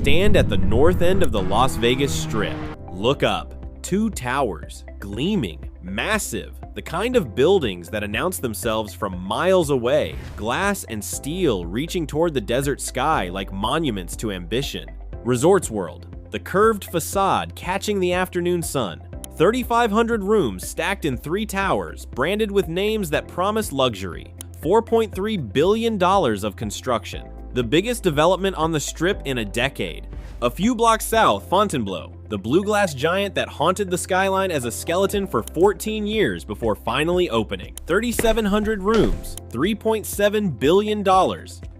Stand at the north end of the Las Vegas Strip. Look up. Two towers, gleaming, massive, the kind of buildings that announce themselves from miles away, glass and steel reaching toward the desert sky like monuments to ambition. Resorts World, the curved facade catching the afternoon sun. 3,500 rooms stacked in 3 towers, branded with names that promise luxury. $4.3 billion of construction. The biggest development on the Strip in a decade. A few blocks south, Fontainebleau, the blue glass giant that haunted the skyline as a skeleton for 14 years before finally opening. 3,700 rooms, $3.7 billion.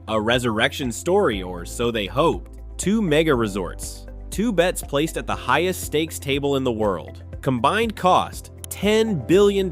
A resurrection story, or so they hoped. 2 mega resorts. 2 bets placed at the highest stakes table in the world. Combined cost, $10 billion.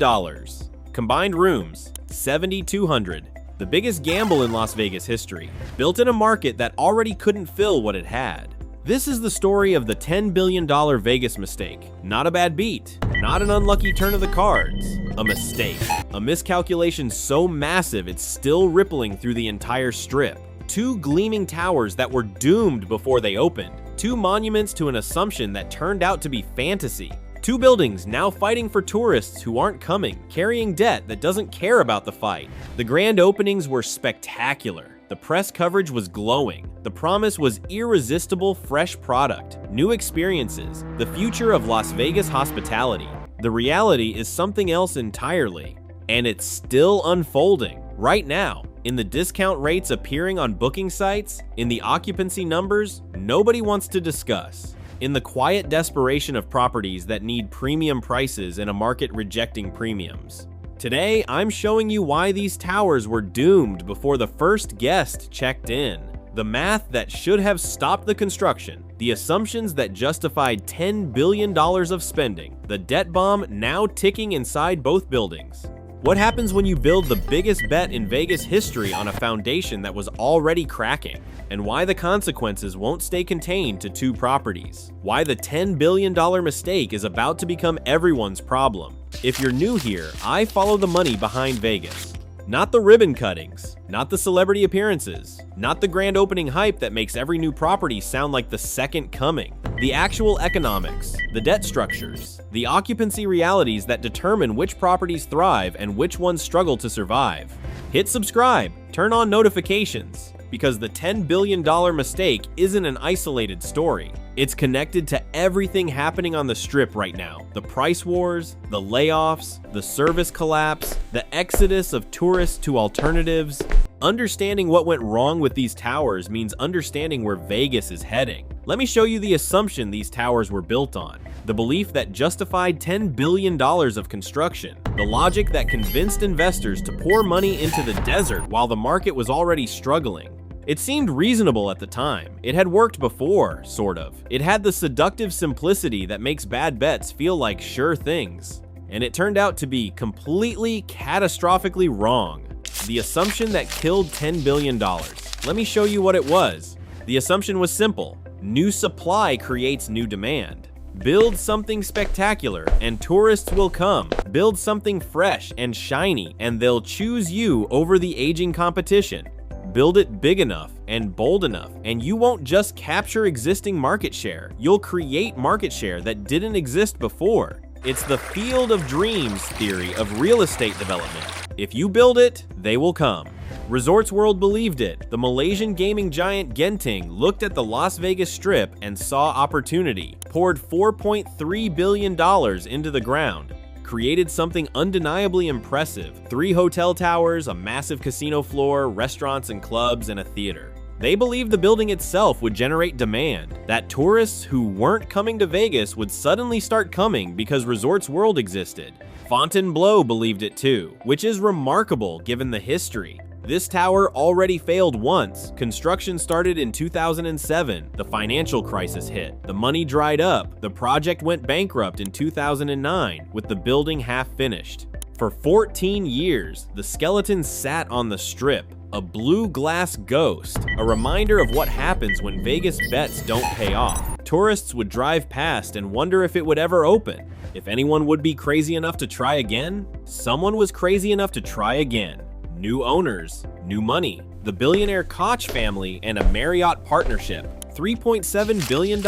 Combined rooms, 7,200. The biggest gamble in Las Vegas history, built in a market that already couldn't fill what it had. This is the story of the $10 billion Vegas mistake. Not a bad beat, not an unlucky turn of the cards. A mistake, a miscalculation so massive it's still rippling through the entire Strip. 2 gleaming towers that were doomed before they opened. 2 monuments to an assumption that turned out to be fantasy. 2 buildings now fighting for tourists who aren't coming, carrying debt that doesn't care about the fight. The grand openings were spectacular. The press coverage was glowing. The promise was irresistible fresh product, new experiences, the future of Las Vegas hospitality. The reality is something else entirely. And it's still unfolding right now. In the discount rates appearing on booking sites, in the occupancy numbers nobody wants to discuss. In the quiet desperation of properties that need premium prices in a market rejecting premiums. Today, I'm showing you why these towers were doomed before the first guest checked in. The math that should have stopped the construction, the assumptions that justified $10 billion of spending, the debt bomb now ticking inside both buildings. What happens when you build the biggest bet in Vegas history on a foundation that was already cracking? And why the consequences won't stay contained to 2 properties? Why the $10 billion mistake is about to become everyone's problem? If you're new here, I follow the money behind Vegas. Not the ribbon cuttings, not the celebrity appearances, not the grand opening hype that makes every new property sound like the second coming. The actual economics, the debt structures, the occupancy realities that determine which properties thrive and which ones struggle to survive. Hit subscribe, turn on notifications, because the $10 billion mistake isn't an isolated story. It's connected to everything happening on the Strip right now. The price wars, the layoffs, the service collapse, the exodus of tourists to alternatives. Understanding what went wrong with these towers means understanding where Vegas is heading. Let me show you the assumption these towers were built on. The belief that justified $10 billion of construction. The logic that convinced investors to pour money into the desert while the market was already struggling. It seemed reasonable at the time. It had worked before, sort of. It had the seductive simplicity that makes bad bets feel like sure things. And it turned out to be completely, catastrophically wrong. The assumption that killed $10 billion. Let me show you what it was. The assumption was simple. New supply creates new demand. Build something spectacular and tourists will come. Build something fresh and shiny and they'll choose you over the aging competition. Build it big enough and bold enough, and you won't just capture existing market share, you'll create market share that didn't exist before. It's the field of dreams theory of real estate development. If you build it, they will come. Resorts World believed it. The Malaysian gaming giant Genting looked at the Las Vegas Strip and saw opportunity, poured $4.3 billion into the ground, created something undeniably impressive. 3 hotel towers, a massive casino floor, restaurants and clubs, and a theater. They believed the building itself would generate demand, that tourists who weren't coming to Vegas would suddenly start coming because Resorts World existed. Fontainebleau believed it too, which is remarkable given the history. This tower already failed once. Construction started in 2007. The financial crisis hit. The money dried up. The project went bankrupt in 2009, with the building half finished. For 14 years, the skeleton sat on the Strip, a blue glass ghost, a reminder of what happens when Vegas bets don't pay off. Tourists would drive past and wonder if it would ever open. If anyone would be crazy enough to try again, someone was crazy enough to try again. New owners, new money, the billionaire Koch family, and a Marriott partnership. $3.7 billion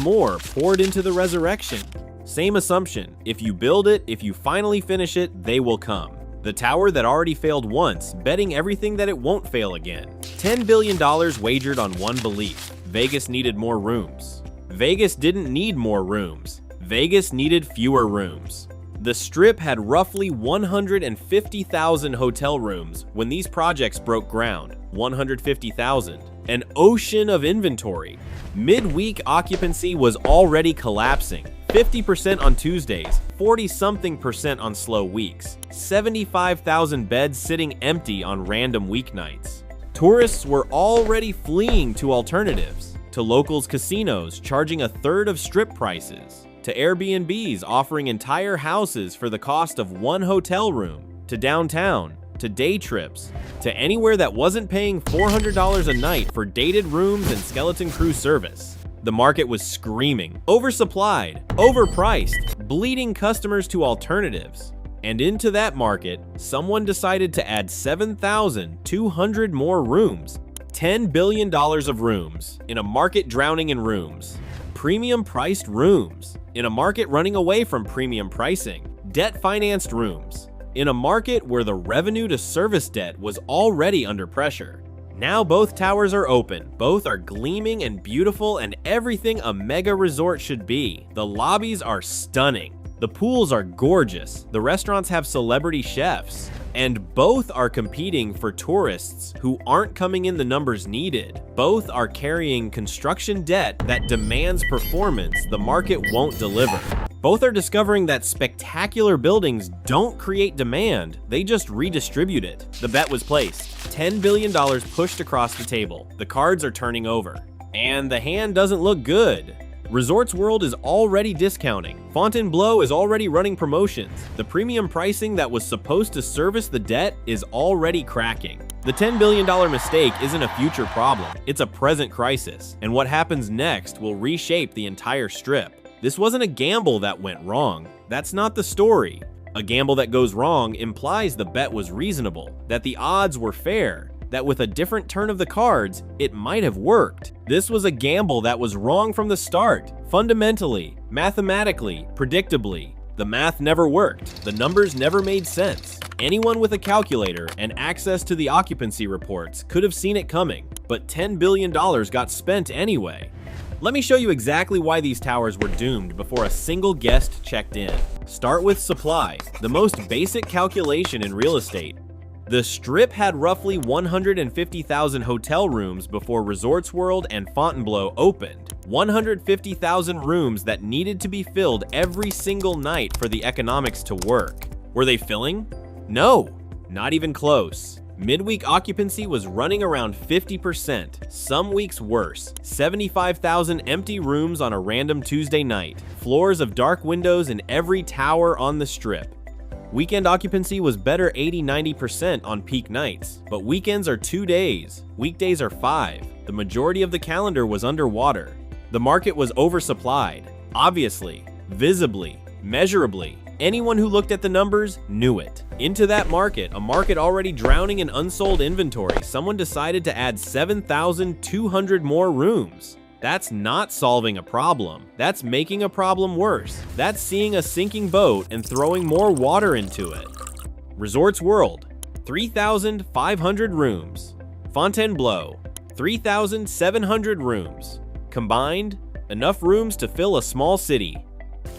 more poured into the resurrection. Same assumption, if you build it, if you finally finish it, they will come. The tower that already failed once, betting everything that it won't fail again. $10 billion wagered on one belief: Vegas needed more rooms. Vegas didn't need more rooms. Vegas needed fewer rooms. The Strip had roughly 150,000 hotel rooms when these projects broke ground. 150,000. An ocean of inventory. Midweek occupancy was already collapsing. 50% on Tuesdays, 40-something% on slow weeks. 75,000 beds sitting empty on random weeknights. Tourists were already fleeing to alternatives. To locals' casinos charging a third of Strip prices. To Airbnbs offering entire houses for the cost of one hotel room. To downtown. To day trips. To anywhere that wasn't paying $400 a night for dated rooms and skeleton crew service. The market was screaming, oversupplied, overpriced, bleeding customers to alternatives. And into that market, someone decided to add 7,200 more rooms. $10 billion of rooms, in a market drowning in rooms. Premium-priced rooms, in a market running away from premium pricing. Debt-financed rooms, in a market where the revenue to service debt was already under pressure. Now both towers are open, both are gleaming and beautiful and everything a mega resort should be. The lobbies are stunning. The pools are gorgeous. The restaurants have celebrity chefs. And both are competing for tourists who aren't coming in the numbers needed. Both are carrying construction debt that demands performance the market won't deliver. Both are discovering that spectacular buildings don't create demand, they just redistribute it. The bet was placed. $10 billion pushed across the table. The cards are turning over. And the hand doesn't look good. Resorts World is already discounting. Fontainebleau is already running promotions. The premium pricing that was supposed to service the debt is already cracking. The $10 billion mistake isn't a future problem, it's a present crisis. And what happens next will reshape the entire Strip. This wasn't a gamble that went wrong. That's not the story. A gamble that goes wrong implies the bet was reasonable, that the odds were fair, that with a different turn of the cards, it might have worked. This was a gamble that was wrong from the start. Fundamentally, mathematically, predictably. The math never worked. The numbers never made sense. Anyone with a calculator and access to the occupancy reports could have seen it coming, but $10 billion got spent anyway. Let me show you exactly why these towers were doomed before a single guest checked in. Start with supply, the most basic calculation in real estate. The Strip had roughly 150,000 hotel rooms before Resorts World and Fontainebleau opened. 150,000 rooms that needed to be filled every single night for the economics to work. Were they filling? No, not even close. Midweek occupancy was running around 50%, some weeks worse. 75,000 empty rooms on a random Tuesday night. Floors of dark windows in every tower on the Strip. Weekend occupancy was better 80-90% on peak nights, but weekends are 2 days, weekdays are 5. The majority of the calendar was underwater. The market was oversupplied, obviously, visibly, measurably. Anyone who looked at the numbers knew it. Into that market, a market already drowning in unsold inventory, someone decided to add 7,200 more rooms. That's not solving a problem. That's making a problem worse. That's seeing a sinking boat and throwing more water into it. Resorts World, 3,500 rooms. Fontainebleau, 3,700 rooms. Combined, enough rooms to fill a small city.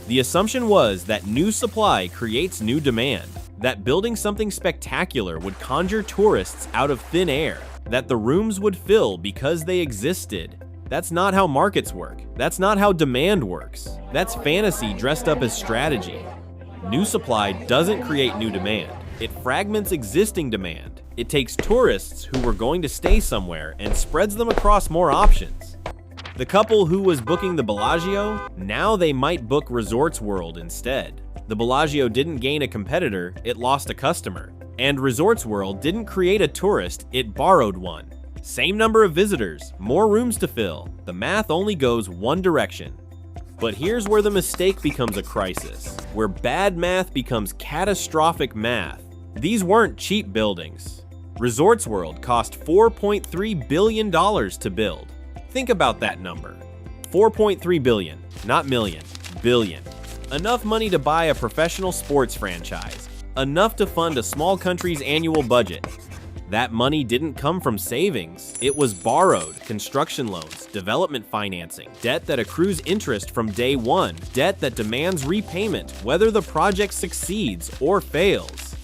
The assumption was that new supply creates new demand, that building something spectacular would conjure tourists out of thin air, that the rooms would fill because they existed. That's not how markets work. That's not how demand works. That's fantasy dressed up as strategy. New supply doesn't create new demand. It fragments existing demand. It takes tourists who were going to stay somewhere and spreads them across more options. The couple who was booking the Bellagio, now they might book Resorts World instead. The Bellagio didn't gain a competitor, it lost a customer. And Resorts World didn't create a tourist, it borrowed one. Same number of visitors, more rooms to fill. The math only goes one direction. But here's where the mistake becomes a crisis, where bad math becomes catastrophic math. These weren't cheap buildings. Resorts World cost $4.3 billion to build. Think about that number. 4.3 billion, not million, billion. Enough money to buy a professional sports franchise. Enough to fund a small country's annual budget. That money didn't come from savings. It was borrowed, construction loans, development financing, debt that accrues interest from day one, debt that demands repayment whether the project succeeds or fails.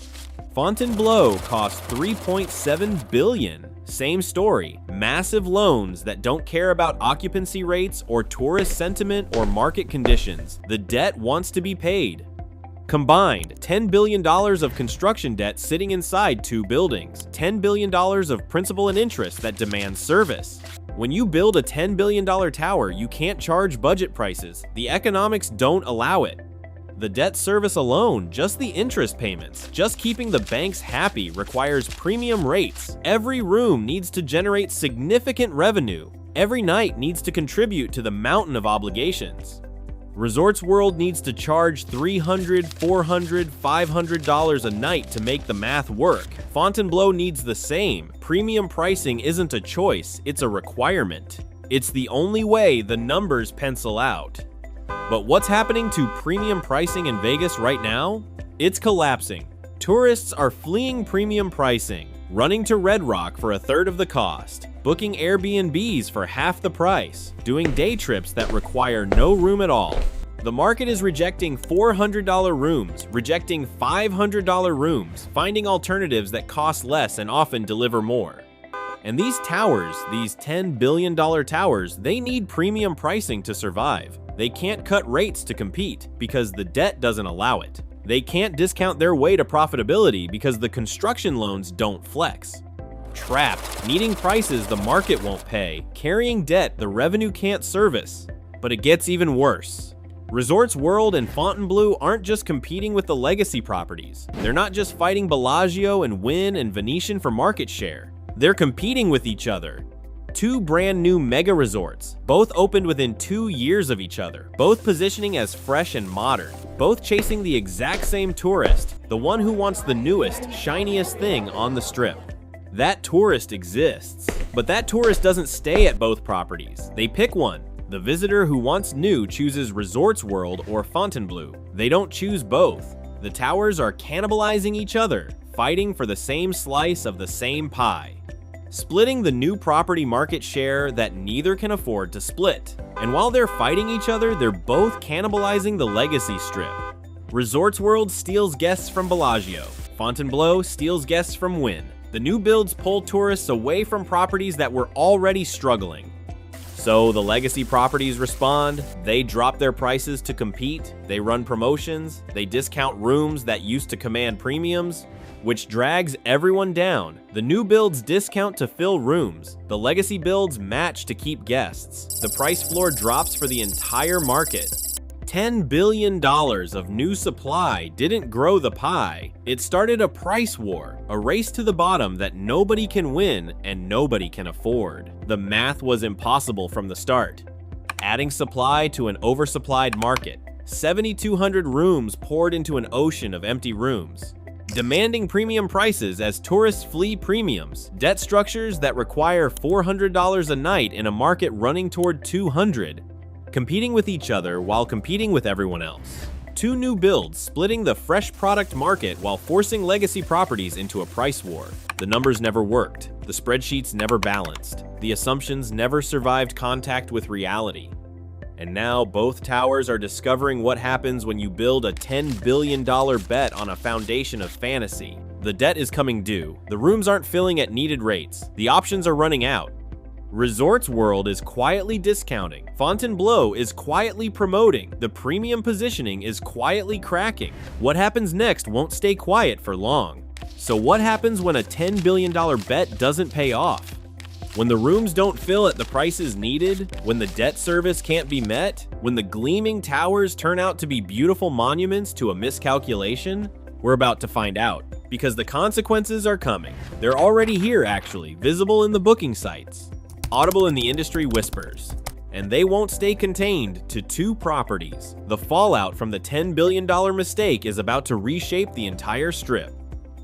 Fontainebleau cost $3.7 billion. Same story, massive loans that don't care about occupancy rates or tourist sentiment or market conditions. The debt wants to be paid. Combined, $10 billion of construction debt sitting inside 2 buildings, $10 billion of principal and interest that demands service. When you build a $10 billion tower, you can't charge budget prices. The economics don't allow it. The debt service alone, just the interest payments, just keeping the banks happy requires premium rates. Every room needs to generate significant revenue. Every night needs to contribute to the mountain of obligations. Resorts World needs to charge $300, $400, $500 a night to make the math work. Fontainebleau needs the same. Premium pricing isn't a choice, it's a requirement. It's the only way the numbers pencil out. But what's happening to premium pricing in Vegas right now? It's collapsing. Tourists are fleeing premium pricing, running to Red Rock for 1/3 of the cost, booking Airbnbs for half the price, doing day trips that require no room at all. The market is rejecting $400 rooms, rejecting $500 rooms, finding alternatives that cost less and often deliver more. And these towers, these $10 billion towers, they need premium pricing to survive. They can't cut rates to compete because the debt doesn't allow it. They can't discount their way to profitability because the construction loans don't flex. Trapped, needing prices the market won't pay, carrying debt the revenue can't service. But it gets even worse. Resorts World and Fontainebleau aren't just competing with the legacy properties. They're not just fighting Bellagio and Wynn and Venetian for market share. They're competing with each other. 2 brand new mega resorts, both opened within 2 years of each other, both positioning as fresh and modern, both chasing the exact same tourist, the one who wants the newest, shiniest thing on the strip. That tourist exists, but that tourist doesn't stay at both properties. They pick one. The visitor who wants new chooses Resorts World or Fontainebleau. They don't choose both. The towers are cannibalizing each other, fighting for the same slice of the same pie. Splitting the new property market share that neither can afford to split. And while they're fighting each other, they're both cannibalizing the legacy strip. Resorts World steals guests from Bellagio. Fontainebleau steals guests from Wynn. The new builds pull tourists away from properties that were already struggling. So the legacy properties respond, they drop their prices to compete, they run promotions, they discount rooms that used to command premiums, which drags everyone down. The new builds discount to fill rooms. The legacy builds match to keep guests. The price floor drops for the entire market. $10 billion of new supply didn't grow the pie. It started a price war, a race to the bottom that nobody can win and nobody can afford. The math was impossible from the start. Adding supply to an oversupplied market. 7,200 rooms poured into an ocean of empty rooms. Demanding premium prices as tourists flee premiums, debt structures that require $400 a night in a market running toward $200, competing with each other while competing with everyone else. 2 new builds splitting the fresh product market while forcing legacy properties into a price war. The numbers never worked, the spreadsheets never balanced, the assumptions never survived contact with reality. And now both towers are discovering what happens when you build a $10 billion bet on a foundation of fantasy. The debt is coming due. The rooms aren't filling at needed rates. The options are running out. Resorts World is quietly discounting. Fontainebleau is quietly promoting. The premium positioning is quietly cracking. What happens next won't stay quiet for long. So what happens when a $10 billion bet doesn't pay off? When the rooms don't fill at the prices needed, when the debt service can't be met, when the gleaming towers turn out to be beautiful monuments to a miscalculation? We're about to find out, because the consequences are coming. They're already here actually, visible in the booking sites. Audible in the industry whispers. And they won't stay contained to 2 properties. The fallout from the $10 billion mistake is about to reshape the entire strip.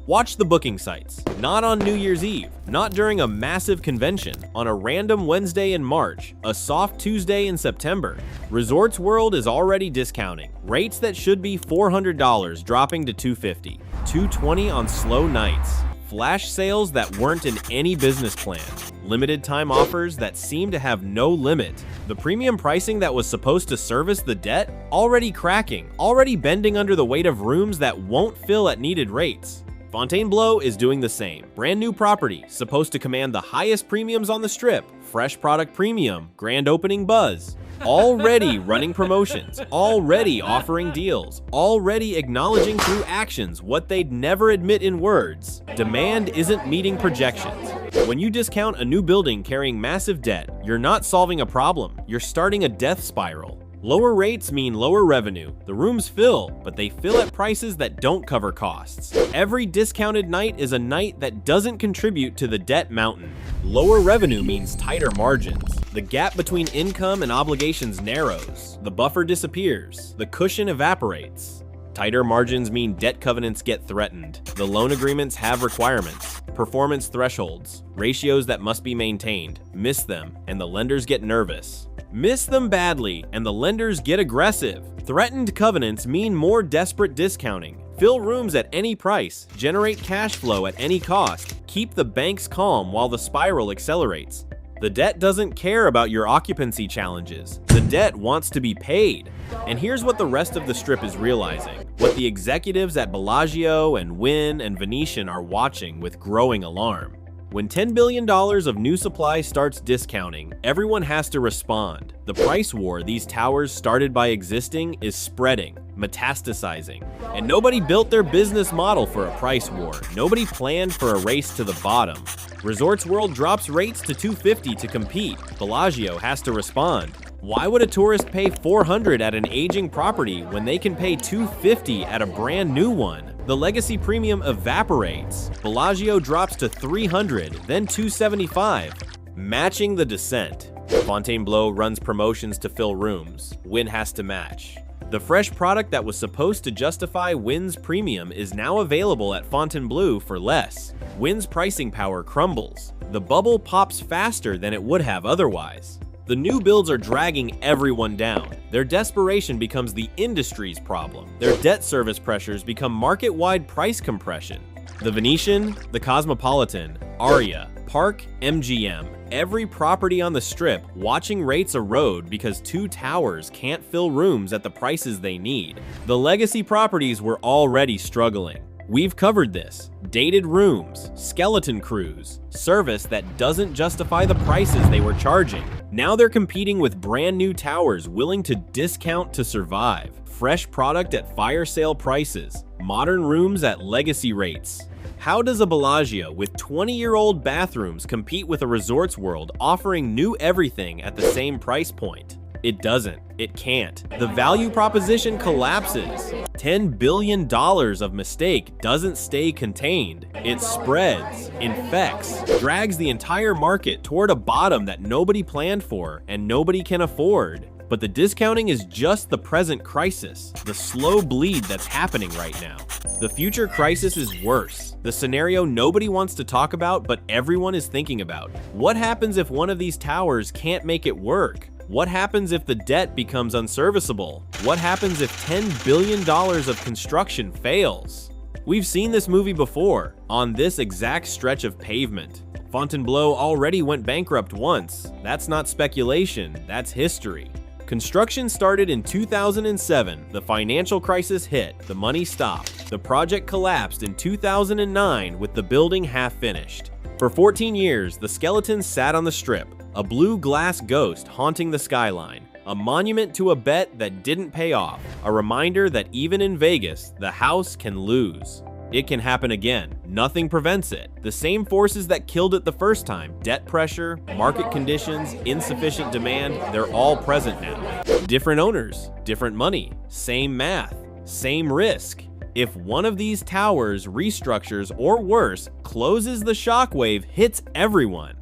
Watch the booking sites. Not on New Year's Eve, not during a massive convention, on a random Wednesday in March, a soft Tuesday in September. Resorts World is already discounting. Rates that should be $400 dropping to $250, $220 on slow nights. Flash sales that weren't in any business plan. Limited time offers that seem to have no limit. The premium pricing that was supposed to service the debt already cracking, already bending under the weight of rooms that won't fill at needed rates. Fontainebleau is doing the same. Brand new property, supposed to command the highest premiums on the Strip. Fresh product premium, grand opening buzz. Already running promotions, already offering deals, already acknowledging through actions what they'd never admit in words. Demand isn't meeting projections. When you discount a new building carrying massive debt, you're not solving a problem, you're starting a death spiral. Lower rates mean lower revenue. The rooms fill, but they fill at prices that don't cover costs. Every discounted night is a night that doesn't contribute to the debt mountain. Lower revenue means tighter margins. The gap between income and obligations narrows. The buffer disappears. The cushion evaporates. Tighter margins mean debt covenants get threatened. The loan agreements have requirements, performance thresholds, ratios that must be maintained. Miss them, and the lenders get nervous. Miss them badly, and the lenders get aggressive. Threatened covenants mean more desperate discounting. Fill rooms at any price, generate cash flow at any cost, keep the banks calm while the spiral accelerates. The debt doesn't care about your occupancy challenges. The debt wants to be paid. And here's what the rest of the Strip is realizing, what the executives at Bellagio and Wynn and Venetian are watching with growing alarm. When $10 billion of new supply starts discounting, everyone has to respond. The price war these towers started by existing is spreading, metastasizing. And nobody built their business model for a price war. Nobody planned for a race to the bottom. Resorts World drops rates to $250 to compete. Bellagio has to respond. Why would a tourist pay $400 at an aging property when they can pay $250 at a brand new one? The legacy premium evaporates. Bellagio drops to $300, then $275, matching the descent. Fontainebleau runs promotions to fill rooms. Wynn has to match. The fresh product that was supposed to justify Wynn's premium is now available at Fontainebleau for less. Wynn's pricing power crumbles. The bubble pops faster than it would have otherwise. The new builds are dragging everyone down. Their desperation becomes the industry's problem. Their debt service pressures become market-wide price compression. The Venetian, the Cosmopolitan, Aria, Park, MGM, every property on the Strip watching rates erode because two towers can't fill rooms at the prices they need. The legacy properties were already struggling. We've covered this. Dated rooms, skeleton crews, service that doesn't justify the prices they were charging. Now they're competing with brand new towers willing to discount to survive. Fresh product at fire sale prices, modern rooms at legacy rates. How does a Bellagio with 20-year-old bathrooms compete with a Resorts World offering new everything at the same price point? It doesn't. It can't. The value proposition collapses. $10 billion of mistake doesn't stay contained. It spreads, infects, drags the entire market toward a bottom that nobody planned for and nobody can afford. But the discounting is just the present crisis, the slow bleed that's happening right now. The future crisis is worse. The scenario nobody wants to talk about, but everyone is thinking about. What happens if one of these towers can't make it work? What happens if the debt becomes unserviceable? What happens if $10 billion of construction fails? We've seen this movie before, on this exact stretch of pavement. Fontainebleau already went bankrupt once. That's not speculation, that's history. Construction started in 2007, the financial crisis hit, the money stopped. The project collapsed in 2009 with the building half finished. For 14 years, the skeletons sat on the Strip, a blue glass ghost haunting the skyline, a monument to a bet that didn't pay off, a reminder that even in Vegas, the house can lose. It can happen again. Nothing prevents it. The same forces that killed it the first time, debt pressure, market conditions, insufficient demand, they're all present now. Different owners, different money, same math, same risk. If one of these towers restructures or worse, closes, the shockwave hits everyone.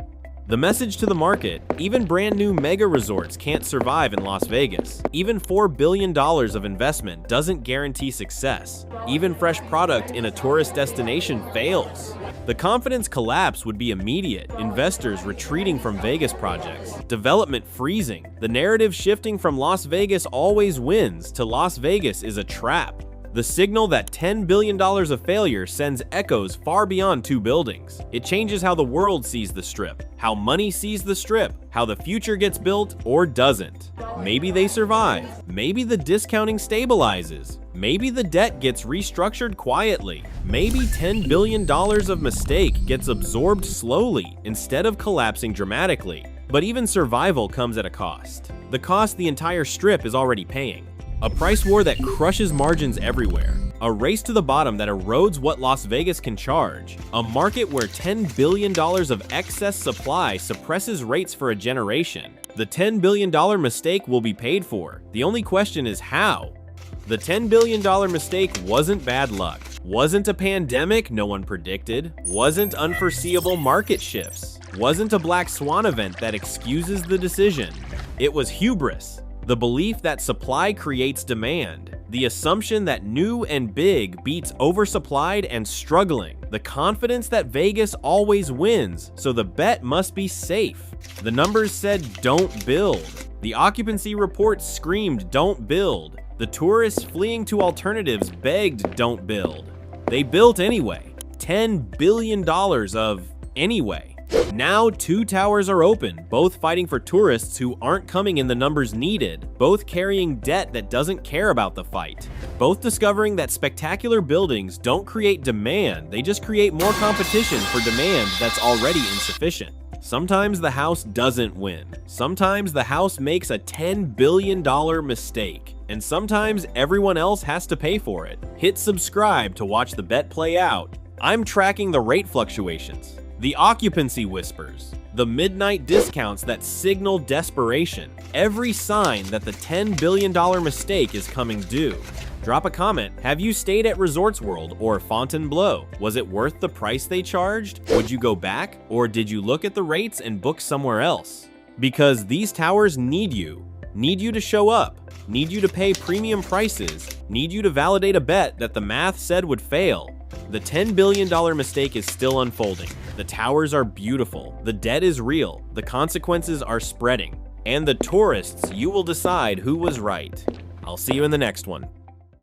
The message to the market: even brand new mega resorts can't survive in Las Vegas. Even $4 billion of investment doesn't guarantee success. Even fresh product in a tourist destination fails. The confidence collapse would be immediate, investors retreating from Vegas projects, development freezing, the narrative shifting from Las Vegas always wins to Las Vegas is a trap. The signal that $10 billion of failure sends echoes far beyond two buildings. It changes how the world sees the Strip, how money sees the Strip, how the future gets built or doesn't. Maybe they survive. Maybe the discounting stabilizes. Maybe the debt gets restructured quietly. Maybe $10 billion of mistake gets absorbed slowly instead of collapsing dramatically. But even survival comes at a cost. The cost the entire Strip is already paying. A price war that crushes margins everywhere. A race to the bottom that erodes what Las Vegas can charge. A market where $10 billion of excess supply suppresses rates for a generation. The $10 billion mistake will be paid for. The only question is how. The $10 billion mistake wasn't bad luck. Wasn't a pandemic no one predicted. Wasn't unforeseeable market shifts. Wasn't a black swan event that excuses the decision. It was hubris. The belief that supply creates demand. The assumption that new and big beats oversupplied and struggling. The confidence that Vegas always wins, so the bet must be safe. The numbers said don't build. The occupancy report screamed don't build. The tourists fleeing to alternatives begged don't build. They built anyway. $10 billion of anyway. Now two towers are open, both fighting for tourists who aren't coming in the numbers needed, both carrying debt that doesn't care about the fight, both discovering that spectacular buildings don't create demand, they just create more competition for demand that's already insufficient. Sometimes the house doesn't win. Sometimes the house makes a $10 billion mistake. And sometimes everyone else has to pay for it. Hit subscribe to watch the bet play out. I'm tracking the rate fluctuations, the occupancy whispers, the midnight discounts that signal desperation, every sign that the $10 billion mistake is coming due. Drop a comment. Have you stayed at Resorts World or Fontainebleau? Was it worth the price they charged? Would you go back? Or did you look at the rates and book somewhere else? Because these towers need you to show up, need you to pay premium prices, need you to validate a bet that the math said would fail. The $10 billion mistake is still unfolding. The towers are beautiful. The debt is real. The consequences are spreading. And the tourists, you will decide who was right. I'll see you in the next one.